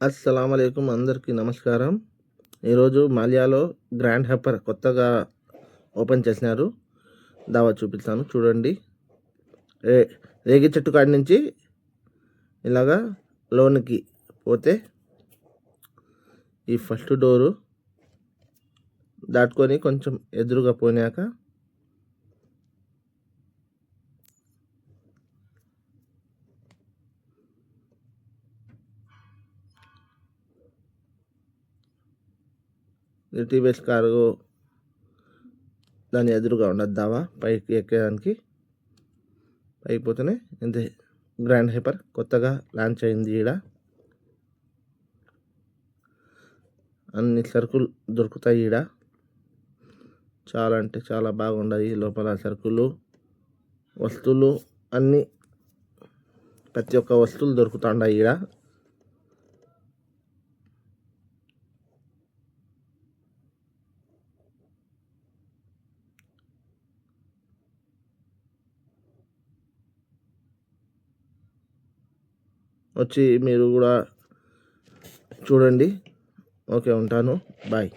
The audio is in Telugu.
అస్సలాము అలైకుం, అందరికీ నమస్కారం. ఈరోజు మాల్యాలో గ్రాండ్ హైపర్ కొత్తగా ఓపెన్ చేసినారు. దావా చూపిస్తాను చూడండి. రేగి చెట్టు కాడి నుంచి ఇలాగా లోనికి పోతే ఈ ఫస్ట్ డోరు దాటుకొని కొంచెం ఎదురుగా పోయినాక టీవీఎస్ కారు దాని ఎదురుగా ఉండదు దావా. పైకి ఎక్కేదానికి పైకి పోతేనే ఇంతే. గ్రాండ్ హైపర్ కొత్తగా లాంచ్ అయింది. ఈడ అన్ని సరుకులు దొరుకుతాయి. ఈడ చాలా అంటే చాలా బాగుండాయి. లోపల సరుకులు, వస్తువులు అన్నీ, ప్రతి ఒక్క వస్తువులు దొరుకుతాయి ఈడ. వచ్చి మీరు కూడా చూడండి. ఓకే, ఉంటాను. బాయ్.